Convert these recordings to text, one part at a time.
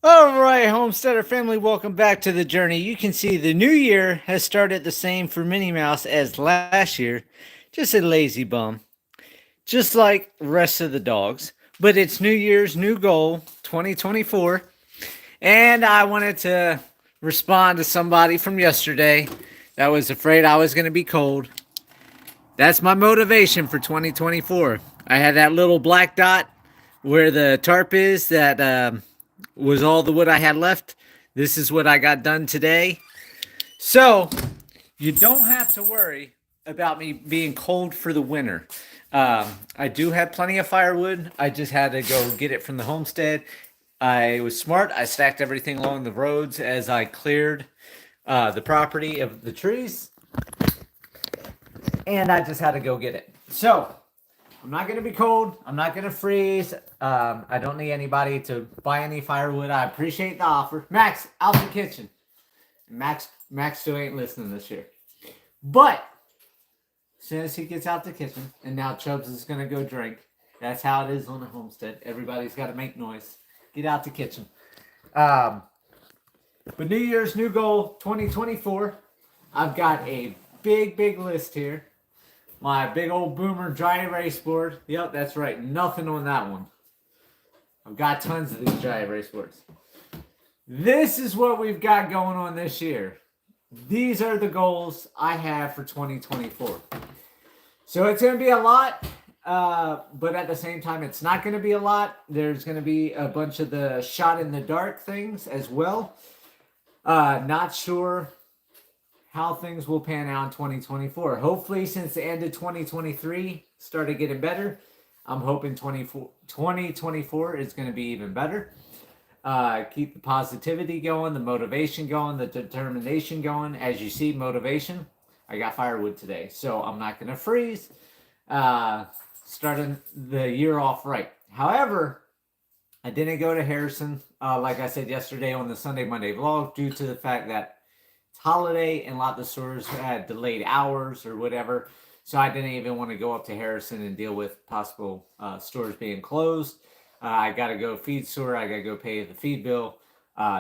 All right, Homesteader family, welcome back to the journey. You can see the new year has started the same for Minnie Mouse as last year. Just a lazy bum, just like the rest of the dogs. But it's New Year's new goal, 2024. And I wanted to respond to somebody from yesterday that was afraid I was going to be cold. That's my motivation for 2024. I had that little black dot where the tarp is that was all the wood I had left. This is what I got done today. So you don't have to worry about me being cold for the winter. I do have plenty of firewood. I just had to go get it from the homestead. I was smart. I stacked everything along the roads as I cleared the property of the trees, and I just had to go get it. So I'm not gonna be cold. I'm not gonna freeze. I don't need anybody to buy any firewood. I appreciate the offer. Max, out the kitchen. Max still ain't listening this year. But as soon as he gets out the kitchen, and now Chubbs is gonna go drink. That's how it is on a homestead. Everybody's got to make noise. Get out the kitchen. Um, but New Year's new goal 2024. I've got a big list here. My big old boomer dry erase board. Yep, that's right. Nothing on that one. I've got tons of these dry erase boards. This is what we've got going on this year. These are the goals I have for 2024. So it's going to be a lot, but at the same time, it's not going to be a lot. There's going to be a bunch of the shot in the dark things as well. Not sure how things will pan out in 2024. Hopefully, since the end of 2023 started getting better, I'm hoping 2024 is going to be even better. Keep the positivity going, the motivation going, the determination going. As you see, motivation. I got firewood today, so I'm not going to freeze. Starting the year off right. However, I didn't go to Harrison, like I said yesterday on the Sunday Monday vlog, due to the fact that it's holiday and a lot of the stores had delayed hours or whatever. So I didn't even want to go up to Harrison and deal with possible stores being closed. I got to go feed store. I got to go pay the feed bill.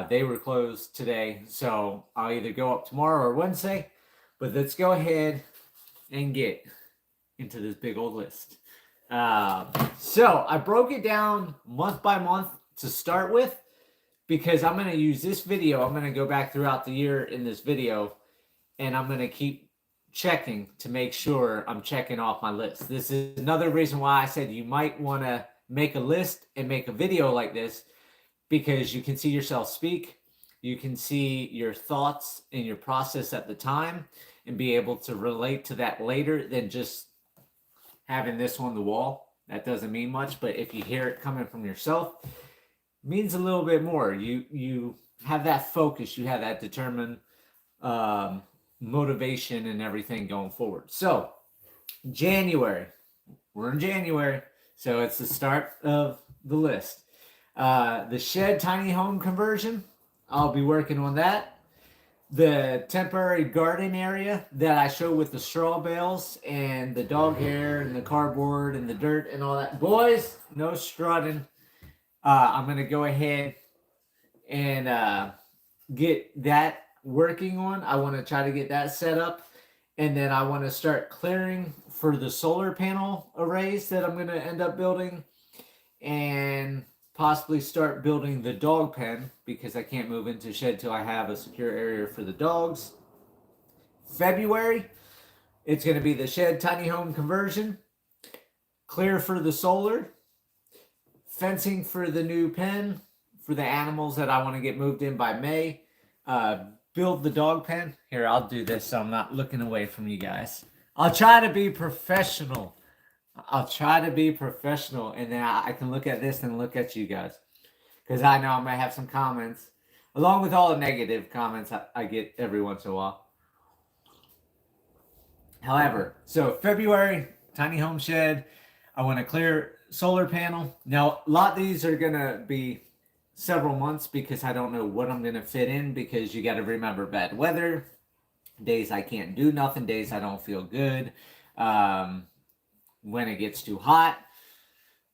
They were closed today, so I'll either go up tomorrow or Wednesday. But let's go ahead and get into this big old list. So I broke it down month by month to start with, because I'm going to use this video. I'm going to go back throughout the year in this video, and I'm going to keep checking to make sure I'm checking off my list. This is another reason why I said you might want to make a list and make a video like this, because you can see yourself speak. You can see your thoughts and your process at the time and be able to relate to that later than just having this on the wall. That doesn't mean much, but if you hear it coming from yourself, it means a little bit more. You have that focus, you have that determined motivation and everything going forward. So January, we're in January, so it's the start of the list. The shed tiny home conversion, I'll be working on that. The temporary garden area that I show with the straw bales and the dog hair and the cardboard and the dirt and all that. Boys, no strutting. I'm going to go ahead and get that working on. I want to try to get that set up. And then I want to start clearing for the solar panel arrays that I'm going to end up building. And possibly start building the dog pen, because I can't move into shed till I have a secure area for the dogs. February, it's going to be the shed tiny home conversion, clear for the solar, fencing for the new pen for the animals that I want to get moved in by May, build the dog pen. Here, I'll do this so I'm not looking away from you guys. I'll try to be professional. And then I can look at this and look at you guys, because I know I might have some comments, along with all the negative comments I get every once in a while. However, so February, tiny home shed. I want to clear solar panel. Now, a lot of these are going to be several months, because I don't know what I'm going to fit in, because you got to remember bad weather, days I can't do nothing, days I don't feel good. When it gets too hot,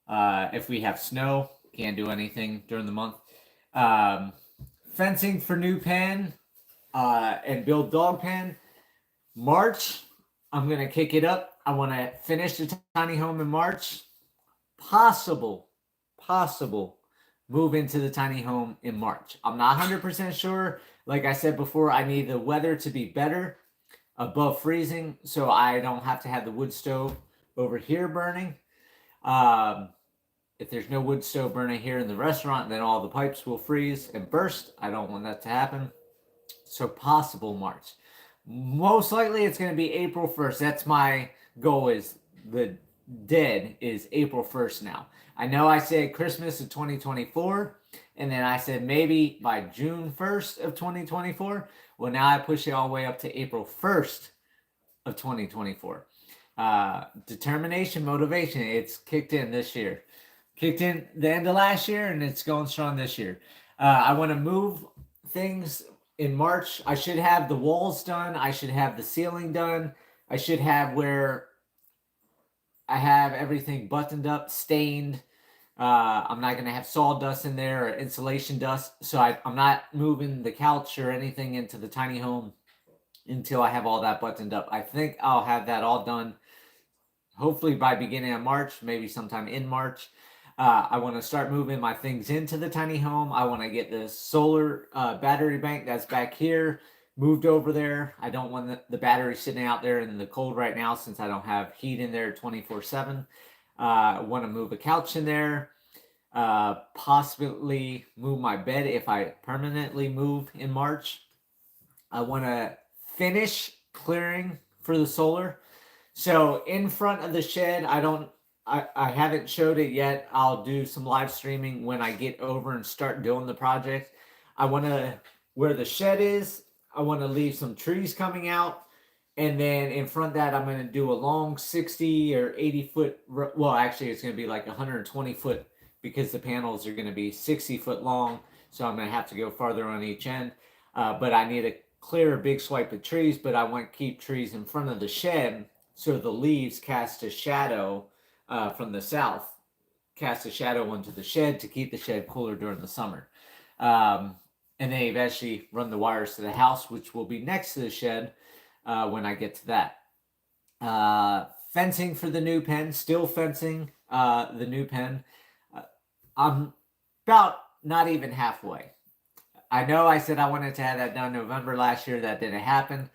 if we have snow, can't do anything during the month. Um, fencing for new pen and build dog pen. March, I'm going to kick it up. I want to finish the tiny home in March. Possible move into the tiny home in March. I'm not 100% sure. Like I said before, I need the weather to be better, above freezing, so I don't have to have the wood stove over here burning. Um, if there's no wood stove burning here in the restaurant, then all the pipes will freeze and burst. I don't want that to happen. So possible March. Most likely it's going to be April 1st. That's my goal, is the dead is April 1st now. I know I said Christmas of 2024, and then I said maybe by June 1st of 2024. Well, now I push it all the way up to April 1st of 2024. Determination, motivation, it's kicked in this year. Kicked in the end of last year, and it's going strong this year. I want to move things in March. I should have the walls done. I should have the ceiling done. I should have where I have everything buttoned up, stained. I'm not going to have sawdust in there or insulation dust. So I'm not moving the couch or anything into the tiny home until I have all that buttoned up. I think I'll have that all done hopefully by beginning of March, maybe sometime in March. I want to start moving my things into the tiny home. I want to get the solar battery bank that's back here moved over there. I don't want the battery sitting out there in the cold right now, since I don't have heat in there 24/7. I want to move a couch in there. Possibly move my bed if I permanently move in March. I want to finish clearing for the solar. So in front of the shed, I haven't showed it yet. I'll do some live streaming when I get over and start doing the project. I want to, where the shed is, I want to leave some trees coming out. And then in front of that, I'm going to do a long 60 or 80 foot, well, actually it's going to be like 120 foot, because the panels are going to be 60 foot long. So I'm going to have to go farther on each end. But I need to clear a big swipe of trees, but I want to keep trees in front of the shed, so the leaves cast a shadow from the south, cast a shadow into the shed to keep the shed cooler during the summer. And then eventually run the wires to the house, which will be next to the shed when I get to that. Fencing for the new pen, still fencing the new pen. I'm about not even halfway. I know I said I wanted to have that done November last year. That didn't happen.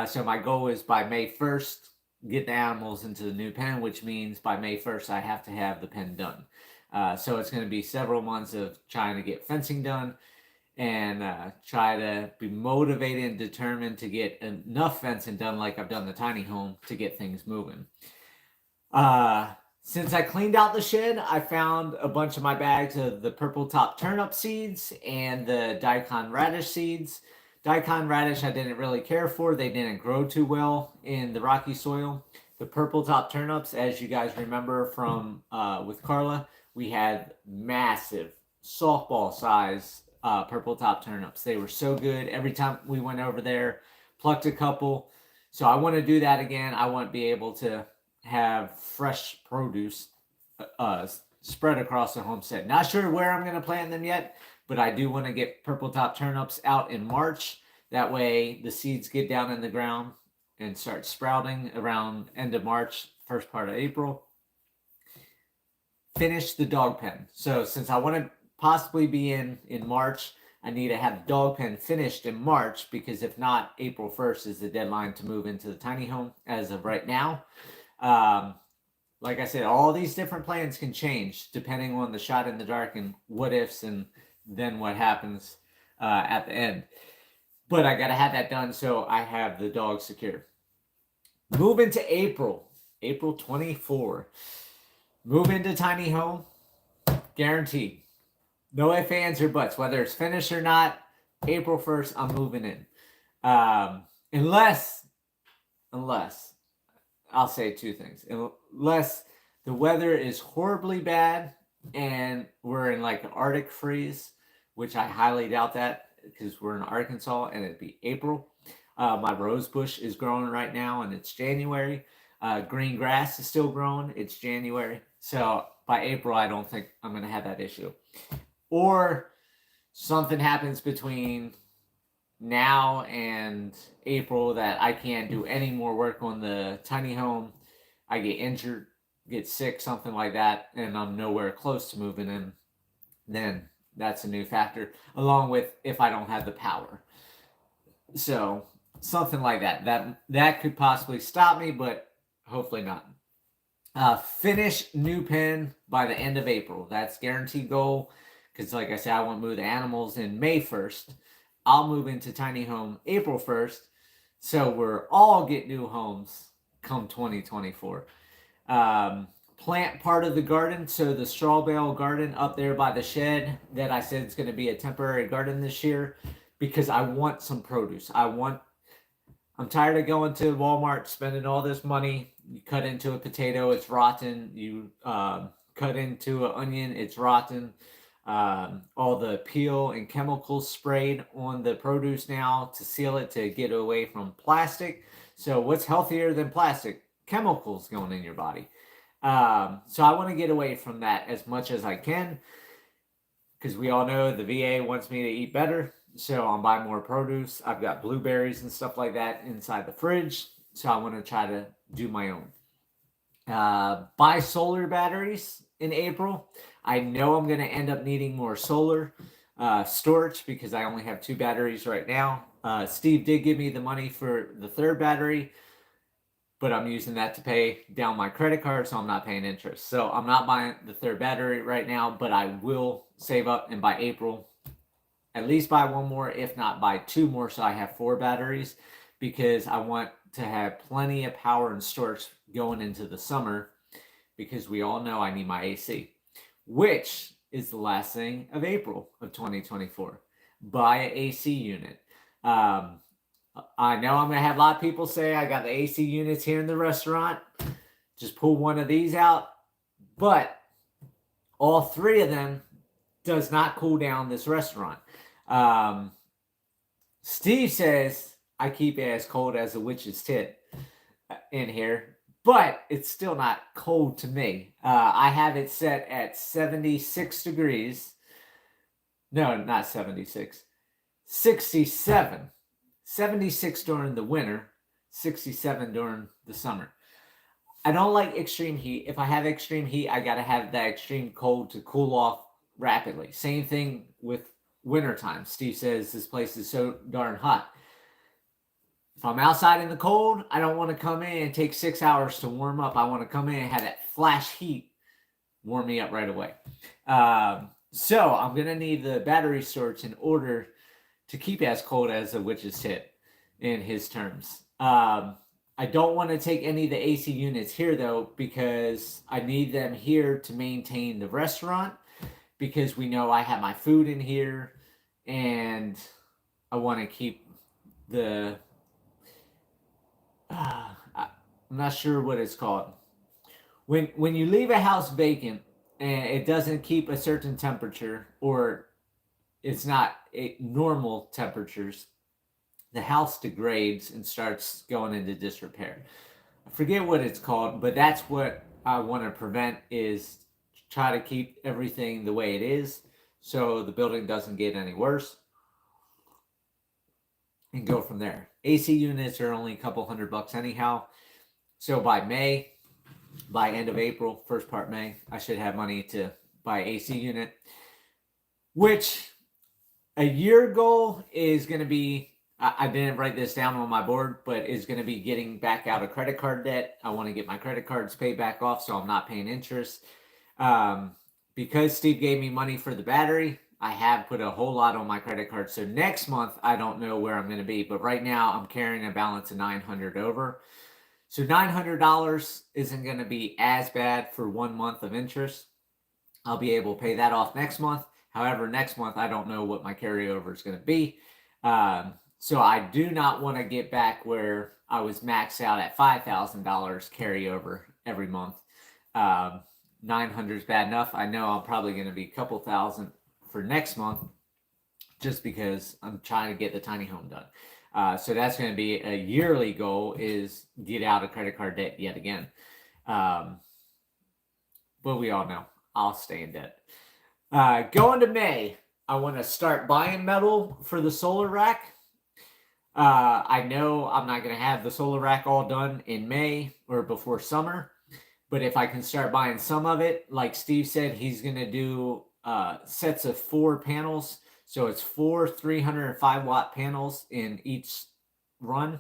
So my goal is by May 1st, get the animals into the new pen, which means by May 1st, I have to have the pen done. So it's going to be several months of trying to get fencing done, and try to be motivated and determined to get enough fencing done, like I've done the tiny home, to get things moving. Since I cleaned out the shed, I found a bunch of my bags of the purple top turnip seeds and the daikon radish seeds. Daikon radish I didn't really care for. They didn't grow too well in the rocky soil. The purple top turnips, as you guys remember from with Carla, we had massive softball size purple top turnips. They were so good. Every time we went over there, plucked a couple. So I want to do that again. I want to be able to have fresh produce spread across the homestead. Not sure where I'm going to plant them yet, but I do want to get purple top turnips out in March. That way the seeds get down in the ground and start sprouting around end of March, first part of April. Finish the dog pen. So since I want to possibly be in March, I need to have the dog pen finished in March, because if not, April 1st is the deadline to move into the tiny home as of right now. Like I said, all these different plans can change depending on the shot in the dark and what ifs, and then what happens at the end. But I got to have that done so I have the dog secure. Move into April 24. Move into tiny home, guaranteed. No ifs, ands, or buts. Whether it's finished or not, April 1st, I'm moving in. Unless, I'll say two things. Unless the weather is horribly bad and we're in like an Arctic freeze, which I highly doubt that, because we're in Arkansas and it'd be April. My rose bush is growing right now and it's January. Green grass is still growing. It's January. So by April, I don't think I'm going to have that issue. Or something happens between now and April that I can't do any more work on the tiny home, I get injured, get sick, something like that, and I'm nowhere close to moving in, then that's a new factor, along with if I don't have the power. So something like that could possibly stop me, but hopefully not. Finish new pen by the end of April. That's guaranteed goal, because like I said, I want to move the animals in May 1st. I'll move into tiny home April 1st, so we're all get new homes come 2024. Plant part of the garden, so the straw bale garden up there by the shed that I said is going to be a temporary garden this year, because I want some produce. I'm tired of going to Walmart, spending all this money. You cut into a potato, it's rotten. You cut into an onion, it's rotten. All the peel and chemicals sprayed on the produce now to seal it, to get away from plastic. So what's healthier than plastic? Chemicals going in your body. So I want to get away from that as much as I can, because we all know the VA wants me to eat better. So I'm buying more produce. I've got blueberries and stuff like that inside the fridge. So I want to try to do my own. Buy solar batteries in April. I know I'm going to end up needing more solar storage, because I only have 2 batteries right now. Steve did give me the money for the 3rd battery, but I'm using that to pay down my credit card, so I'm not paying interest. So I'm not buying the 3rd battery right now, but I will save up, and by April, at least buy 1 more, if not buy 2 more, so I have 4 batteries, because I want to have plenty of power and storage going into the summer, because we all know I need my AC, which is the last thing of April of 2024. Buy an AC unit. I know I'm going to have a lot of people say I got the AC units here in the restaurant. Just pull one of these out. But all 3 of them does not cool down this restaurant. Steve says I keep it as cold as a witch's tit in here, but it's still not cold to me. I have it set at 76 degrees. No, not 76. 67. 76 during the winter, 67 during the summer. I don't like extreme heat. If I have extreme heat, I got to have that extreme cold to cool off rapidly. Same thing with wintertime. Steve says this place is so darn hot. If I'm outside in the cold, I don't want to come in and take 6 hours to warm up. I want to come in and have that flash heat warm me up right away. So I'm going to need the battery storage in order to keep as cold as a witch's tit, in his terms. I don't want to take any of the AC units here, though, because I need them here to maintain the restaurant, because we know I have my food in here, and I want to keep the... I'm not sure what it's called. When you leave a house vacant and it doesn't keep a certain temperature, or it's not normal temperatures, the house degrades and starts going into disrepair. I forget what it's called, but that's what I want to prevent, is try to keep everything the way it is so the building doesn't get any worse, and go from there. AC units are only a couple $100 anyhow. So by May, by end of April, first part May, I should have money to buy AC unit, which a year goal is going to be, I didn't write this down on my board, but is going to be getting back out of credit card debt. I want to get my credit cards paid back off, so I'm not paying interest. Because Steve gave me money for the battery, I have put a whole lot on my credit card. So next month, I don't know where I'm going to be, but right now I'm carrying a balance of $900 over. So $900 isn't going to be as bad for 1 month of interest. I'll be able to pay that off next month. However, next month, I don't know what my carryover is going to be. So I do not want to get back where I was maxed out at $5,000 carryover every month. 900 is bad enough. I know I'm probably going to be a couple thousand for next month, just because I'm trying to get the tiny home done. So that's going to be a yearly goal, is get out of credit card debt yet again. But we all know I'll stay in debt. Going to May, I want to start buying metal for the solar rack. I know I'm not going to have the solar rack all done in May or before summer, but if I can start buying some of it, like Steve said, he's going to do sets of 4 panels. So it's 4 305-watt panels in each run.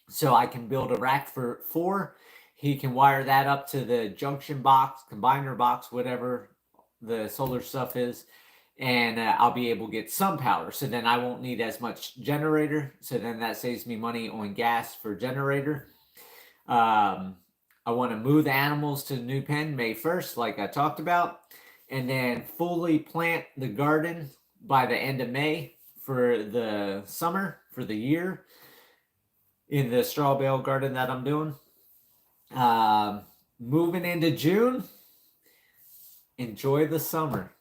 So I can build a rack for 4. He can wire that up to the junction box, combiner box, whatever the solar stuff is, and I'll be able to get some power. So then I won't need as much generator. So then that saves me money on gas for generator. I want to move the animals to the new pen May 1st, like I talked about, and then fully plant the garden by the end of May for the summer, for the year, in the straw bale garden that I'm doing. Moving into June, enjoy the summer,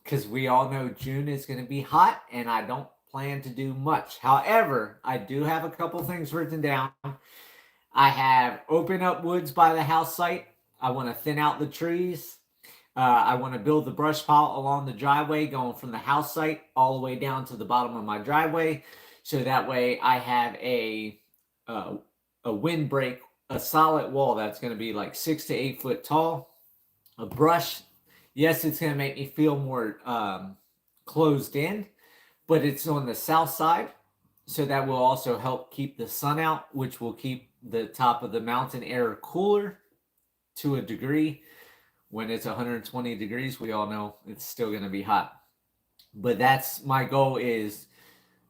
because we all know June is going to be hot and I don't plan to do much. However, I do have a couple things written down. I have open up woods by the house site. I want to thin out the trees. I want to build the brush pile along the driveway going from the house site all the way down to the bottom of my driveway. So that way I have a windbreak, a solid wall that's going to be like 6 to 8 foot tall. A brush, yes, it's going to make me feel more closed in, but it's on the south side. So that will also help keep the sun out, which will keep the top of the mountain air cooler to a degree. When it's 120 degrees, we all know it's still going to be hot. But that's my goal, is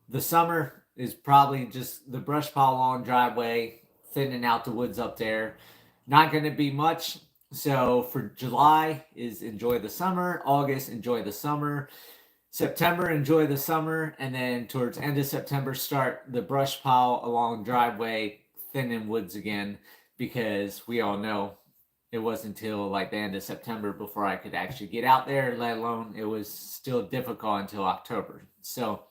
the summer is probably just the brush pile along driveway, thinning out the woods up there. Not going to be much. So for July is enjoy the summer. August, enjoy the summer. September, enjoy the summer. And then towards end of September, start the brush pile along driveway, thinning woods again, because we all know it wasn't until like the end of September before I could actually get out there, let alone it was still difficult until October. So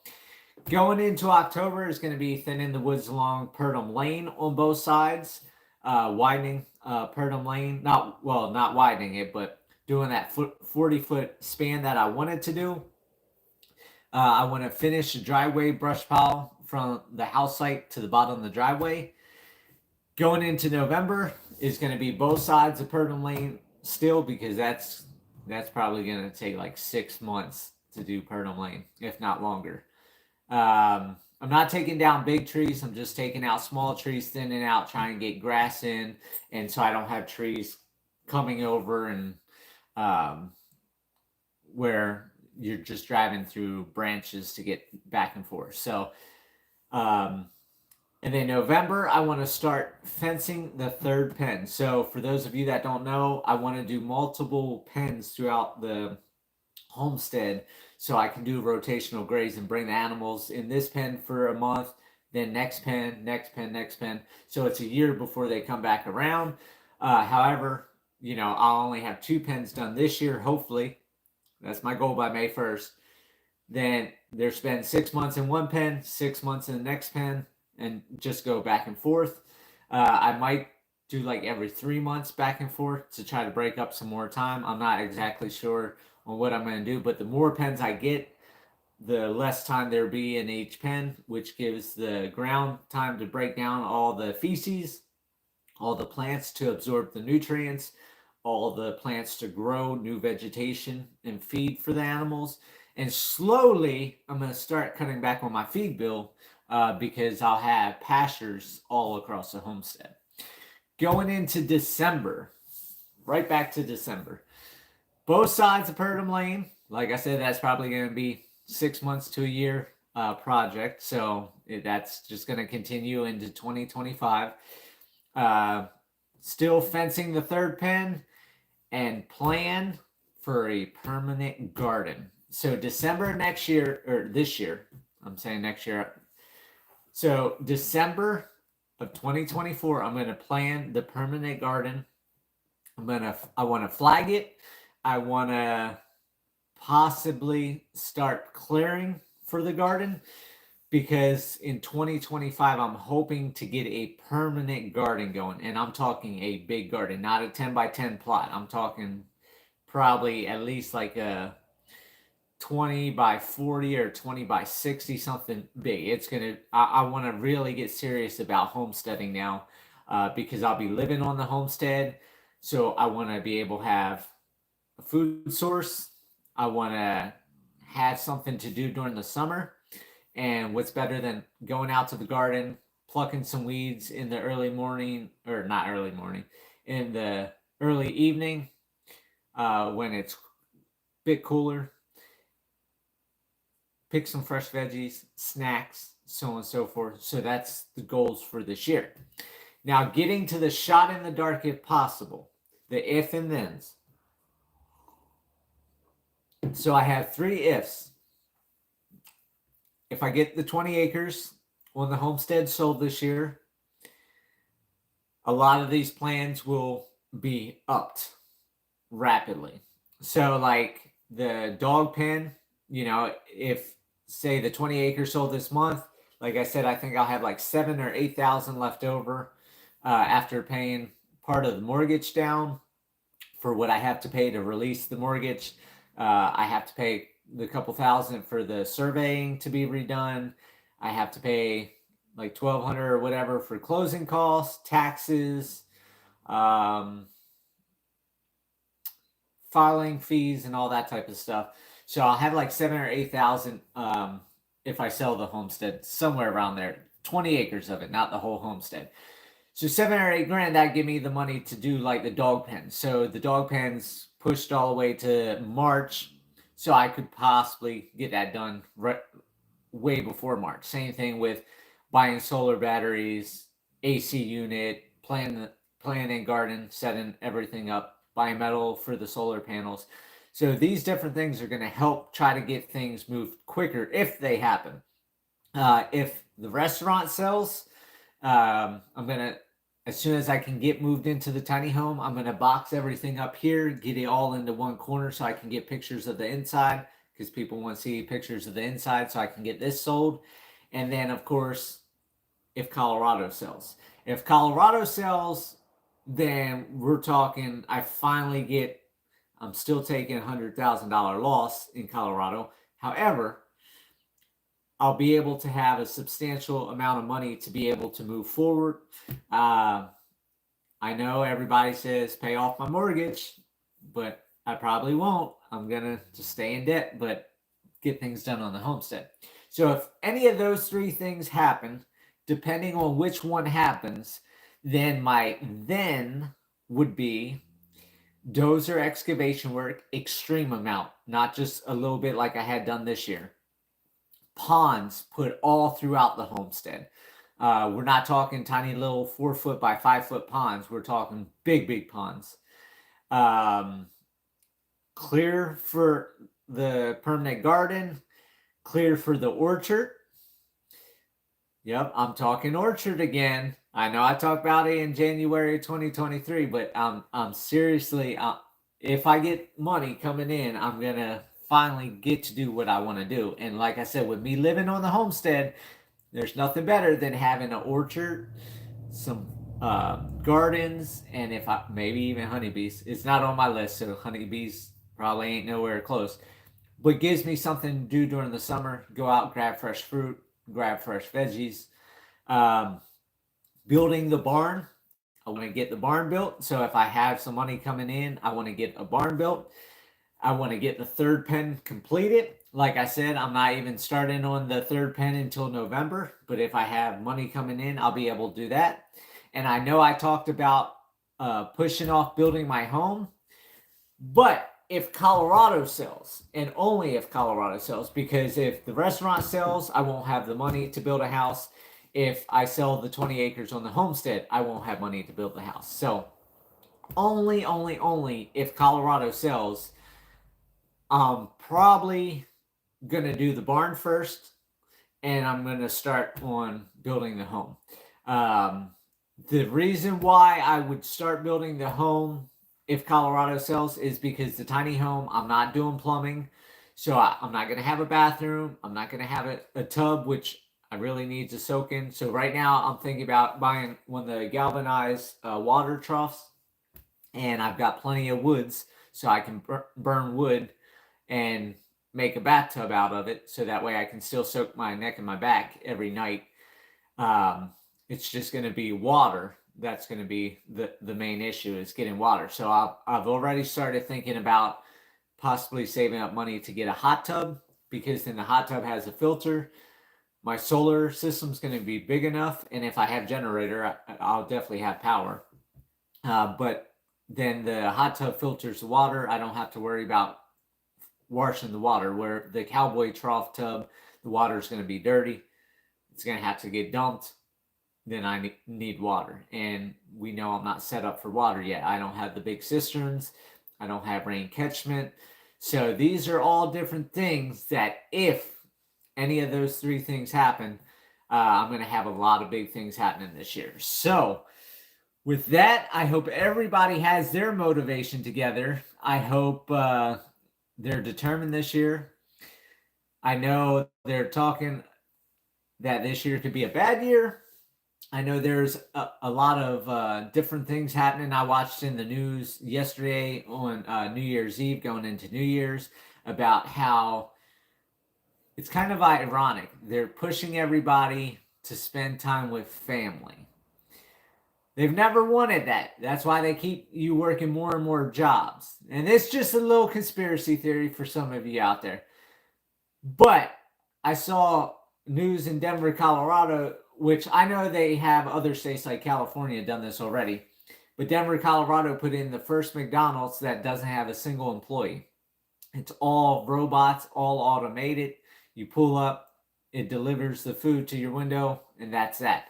going into October is going to be thinning the woods along Purdom Lane on both sides, widening Purdom Lane, not widening it, but doing that 40-foot span that I wanted to do. I want to finish the driveway brush pile from the house site to the bottom of the driveway. Going into November is going to be both sides of Purdom Lane still, because that's probably going to take like 6 months to do Purdom Lane, if not longer. I'm not taking down big trees. I'm just taking out small trees, thinning out, trying to get grass in, and so I don't have trees coming over and where you're just driving through branches to get back and forth. So, and then November, I want to start fencing the 3rd pen. So for those of you that don't know, I want to do multiple pens throughout the homestead, so I can do rotational graze and bring the animals in this pen for a month, then next pen, next pen, next pen. So it's a year before they come back around. However, I'll only have 2 pens done this year, hopefully. That's my goal by May 1st. Then there's been 6 months in one pen, 6 months in the next pen, and just go back and forth. I might do like every 3 months back and forth to try to break up some more time. I'm not exactly sure on what I'm going to do, but the more pens I get, the less time there'll be in each pen, which gives the ground time to break down all the feces, all the plants to absorb the nutrients, all the plants to grow new vegetation and feed for the animals. And slowly, I'm going to start cutting back on my feed bill because I'll have pastures all across the homestead. Going into December, right back to December. Both sides of Purdom Lane, like I said, that's probably going to be 6 months to a year project. So that's just going to continue into 2025. Still fencing the 3rd pen and plan for a permanent garden. So December next year, or this year, I'm saying next year. So December of 2024, I'm going to plan the permanent garden. I want to flag it. I want to possibly start clearing for the garden, because in 2025, I'm hoping to get a permanent garden going. And I'm talking a big garden, not a 10 by 10 plot. I'm talking probably at least like a 20 by 40 or 20 by 60, something big. It's gonna, I want to really get serious about homesteading now, because I'll be living on the homestead. So I want to be able to have a food source. I want to have something to do during the summer. And what's better than going out to the garden, plucking some weeds in the early morning, or not early morning, in the early evening, when it's a bit cooler. Pick some fresh veggies, snacks, so on and so forth. So that's the goals for this year. Now, getting to the shot in the dark if possible, the if and thens. So I have 3 ifs. If I get the 20 acres on the homestead sold this year, a lot of these plans will be upped rapidly. So like the dog pen, if say the 20 acres sold this month, like I said, I think I'll have like 7,000 or 8,000 left over after paying part of the mortgage down for what I have to pay to release the mortgage. I have to pay the couple thousand for the surveying to be redone. I have to pay like $1,200 or whatever for closing costs, taxes, filing fees, and all that type of stuff. So I'll have like 7,000 or 8,000 if I sell the homestead, somewhere around there. 20 acres of it, not the whole homestead. So 7 or 8 grand, that give me the money to do like the dog pen. So the dog pen's pushed all the way to March, so I could possibly get that done way before March. Same thing with buying solar batteries, AC unit, planting garden, setting everything up, buying metal for the solar panels. So these different things are going to help try to get things moved quicker if they happen. If the restaurant sells, I'm going to, as soon as I can get moved into the tiny home, I'm going to box everything up here, get it all into one corner so I can get pictures of the inside, because people want to see pictures of the inside, so I can get this sold. And then, of course, if Colorado sells. If Colorado sells, then we're talking, I'm still taking $100,000 loss in Colorado. However, I'll be able to have a substantial amount of money to be able to move forward. I know everybody says pay off my mortgage, but I probably won't. I'm going to just stay in debt, but get things done on the homestead. So if any of those 3 things happen, depending on which one happens, then my then would be dozer excavation work, extreme amount, not just a little bit like I had done this year. Ponds put all throughout the homestead. We're not talking tiny little 4-foot by 5-foot ponds. We're talking big ponds. Clear for the permanent garden, clear for the orchard. Yep, I'm talking orchard again. I know I talked about it in January 2023, but I'm seriously, if I get money coming in, I'm going to finally get to do what I want to do. And like I said, with me living on the homestead, there's nothing better than having an orchard, some gardens, and maybe even honeybees. It's not on my list, so honeybees probably ain't nowhere close. But gives me something to do during the summer. Go out, grab fresh fruit, grab fresh veggies. Building the barn. I want to get the barn built. So if I have some money coming in, I want to get a barn built. I want to get the 3rd pen completed. Like I said, I'm not even starting on the 3rd pen until November. But if I have money coming in, I'll be able to do that. And I know I talked about pushing off building my home. But if Colorado sells, and only if Colorado sells, because if the restaurant sells, I won't have the money to build a house. If I sell the 20 acres on the homestead, I won't have money to build the house. So only if Colorado sells, I'm probably going to do the barn first, and I'm going to start on building the home. The reason why I would start building the home if Colorado sells is because the tiny home, I'm not doing plumbing. So I'm not going to have a bathroom. I'm not going to have a tub, which I really need to soak in. So right now I'm thinking about buying one of the galvanized water troughs. And I've got plenty of woods, so I can burn wood and make a bathtub out of it, so that way I can still soak my neck and my back every night. It's just going to be water. That's going to be the main issue, is getting water. So I've already started thinking about possibly saving up money to get a hot tub, because then the hot tub has a filter. My solar system's going to be big enough, and if I have generator, I'll definitely have power. But then the hot tub filters the water. I don't have to worry about washing the water, where the cowboy trough tub, the water is going to be dirty. It's going to have to get dumped. Then I need water. And we know I'm not set up for water yet. I don't have the big cisterns. I don't have rain catchment. So these are all different things that if any of those three things happen, I'm going to have a lot of big things happening this year. So with that, I hope everybody has their motivation together. I hope they're determined this year. I know they're talking that this year could be a bad year. I know there's a lot of different things happening. I watched in the news yesterday on New Year's Eve, going into New Year's, about how it's kind of ironic. They're pushing everybody to spend time with family. They've never wanted that. That's why they keep you working more and more jobs. And it's just a little conspiracy theory for some of you out there. But I saw news in Denver, Colorado, which I know they have other states like California done this already. But Denver, Colorado put in the first McDonald's that doesn't have a single employee. It's all robots, all automated. You pull up, it delivers the food to your window, and that's that.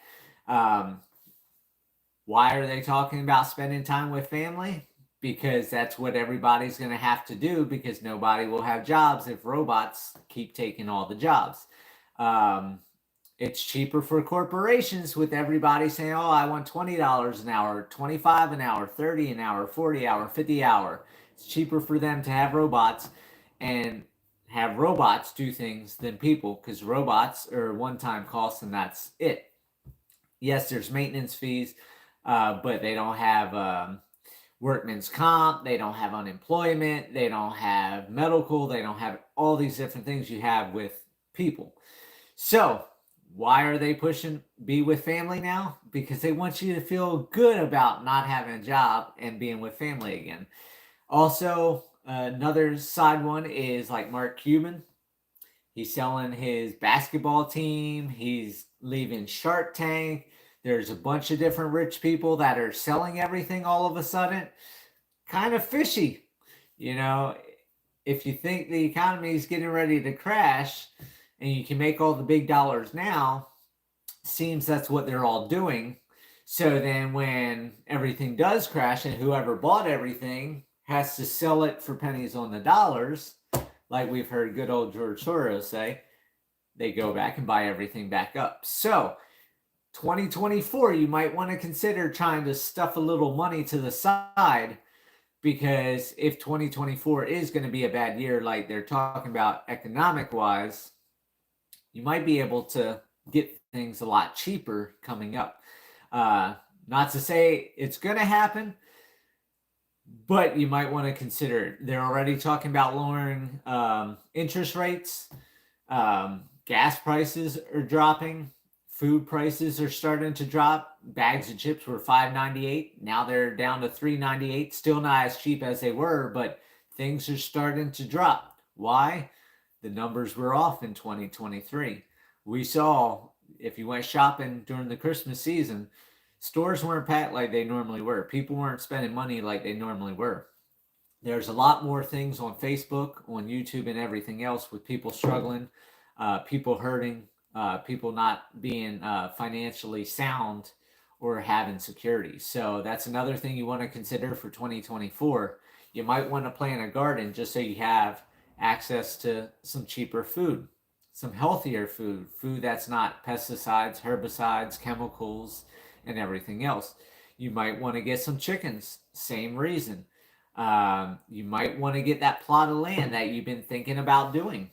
Why are they talking about spending time with family? Because that's what everybody's going to have to do, because nobody will have jobs if robots keep taking all the jobs. It's cheaper for corporations, with everybody saying, oh, I want $20 an hour, $25 an hour, $30 an hour, $40 hour, $50 hour. It's cheaper for them to have robots and have robots do things than people, because robots are one-time costs and that's it. Yes, there's maintenance fees, but they don't have workman's comp, they don't have unemployment, they don't have medical, they don't have all these different things you have with people. So why are they pushing be with family now? Because they want you to feel good about not having a job and being with family again. Also, another side one is like Mark Cuban. He's selling his basketball team. He's leaving Shark Tank. There's a bunch of different rich people that are selling everything all of a sudden. Kind of fishy. You know, if you think the economy is getting ready to crash and you can make all the big dollars now, seems that's what they're all doing. So then when everything does crash and whoever bought everything has to sell it for pennies on the dollars, like we've heard good old George Soros say, they go back and buy everything back up. So 2024, you might want to consider trying to stuff a little money to the side, because if 2024 is going to be a bad year, like they're talking about economic-wise, you might be able to get things a lot cheaper coming up. Not to say it's going to happen, but you might want to consider it. They're already talking about lowering interest rates. Gas prices are dropping. Food prices are starting to drop. Bags of chips were $5.98. Now they're down to $3.98. Still not as cheap as they were, but things are starting to drop. Why? The numbers were off in 2023. We saw, if you went shopping during the Christmas season, stores weren't packed like they normally were. People weren't spending money like they normally were. There's a lot more things on Facebook, on YouTube, and everything else with people struggling, people hurting, people not being financially sound or having security. So that's another thing you want to consider for 2024. You might want to plant a garden just so you have access to some cheaper food, some healthier food, food that's not pesticides, herbicides, chemicals, and everything else. You might want to get some chickens, same reason. You might want to get that plot of land that you've been thinking about doing,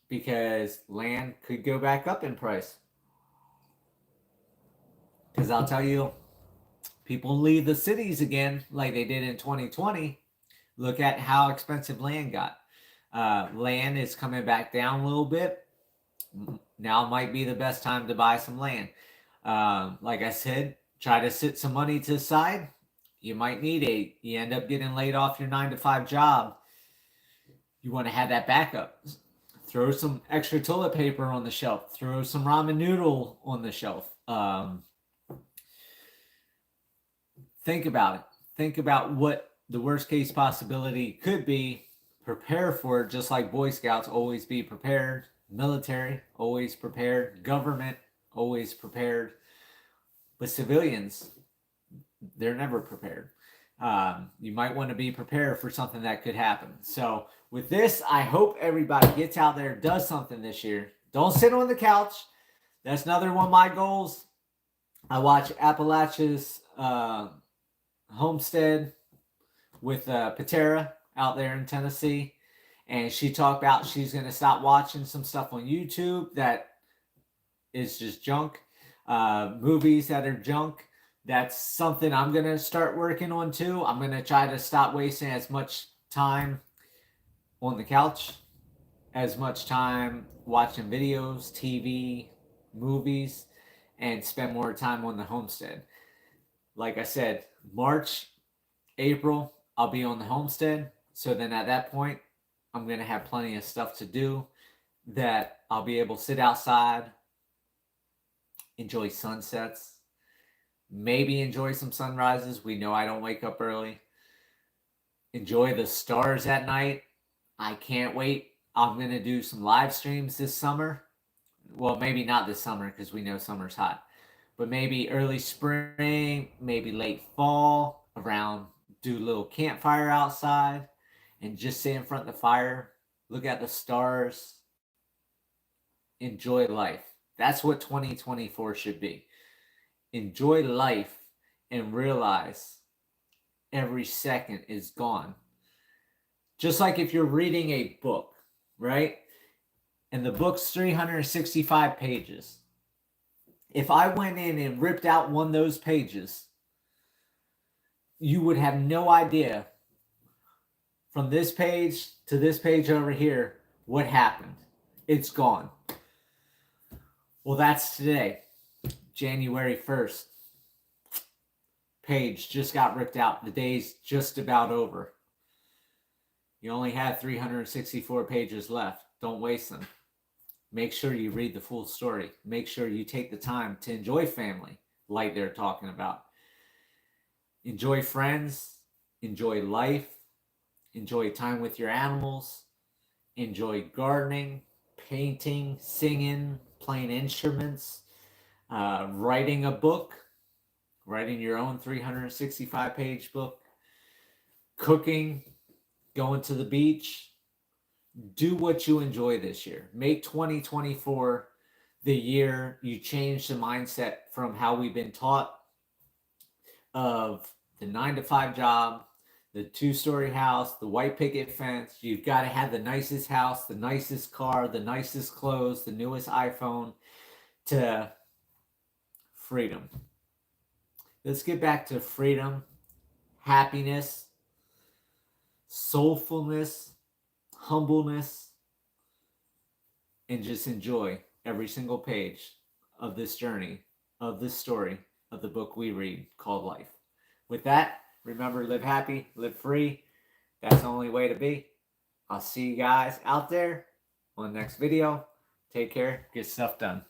because land could go back up in price. Because I'll tell you, people leave the cities again like they did in 2020. Look at how expensive land got. Land is coming back down a little bit. Now might be the best time to buy some land. Like I said, try to sit some money to the side. You might need it. You end up getting laid off your 9-to-5 job. You want to have that backup. Throw some extra toilet paper on the shelf. Throw some ramen noodle on the shelf. Think about it. Think about what the worst case possibility could be. Prepare for it, just like Boy Scouts, always be prepared. Military, always prepared. Government, always prepared. But civilians, they're never prepared. You might want to be prepared for something that could happen. So with this, I hope everybody gets out there, does something this year. Don't sit on the couch. That's another one of my goals. I watch Appalachia's Homestead with Patera out there in Tennessee. And she talked about she's going to stop watching some stuff on YouTube that is just junk. Movies that are junk. That's something I'm going to start working on too. I'm going to try to stop wasting as much time on the couch, as much time watching videos, TV, movies, and spend more time on the homestead. Like I said, March, April, I'll be on the homestead. So then at that point, I'm going to have plenty of stuff to do that I'll be able to sit outside, enjoy sunsets, maybe enjoy some sunrises. We know I don't wake up early. Enjoy the stars at night. I can't wait. I'm going to do some live streams this summer. Well, maybe not this summer because we know summer's hot. But maybe early spring, maybe late fall, around, do a little campfire outside and just sit in front of the fire, look at the stars, enjoy life. That's what 2024 should be. Enjoy life and realize every second is gone. Just like if you're reading a book, right? And the book's 365 pages. If I went in and ripped out one of those pages, you would have no idea from this page to this page over here what happened. It's gone. Well, that's today, January 1st. Page just got ripped out. The day's just about over. You only have 364 pages left. Don't waste them. Make sure you read the full story. Make sure you take the time to enjoy family, like they're talking about. Enjoy friends. Enjoy life. Enjoy time with your animals. Enjoy gardening, painting, singing, playing instruments, writing a book, writing your own 365-page book, cooking, going to the beach. Do what you enjoy this year. Make 2024 the year you change the mindset from how we've been taught of the 9-to-5 job, the 2-story house, the white picket fence. You've got to have the nicest house, the nicest car, the nicest clothes, the newest iPhone, to freedom. Let's get back to freedom, happiness, soulfulness, humbleness, and just enjoy every single page of this journey, of this story, of the book we read called life. With that, remember, live happy, live free. That's the only way to be. I'll see you guys out there on the next video. Take care. Get stuff done.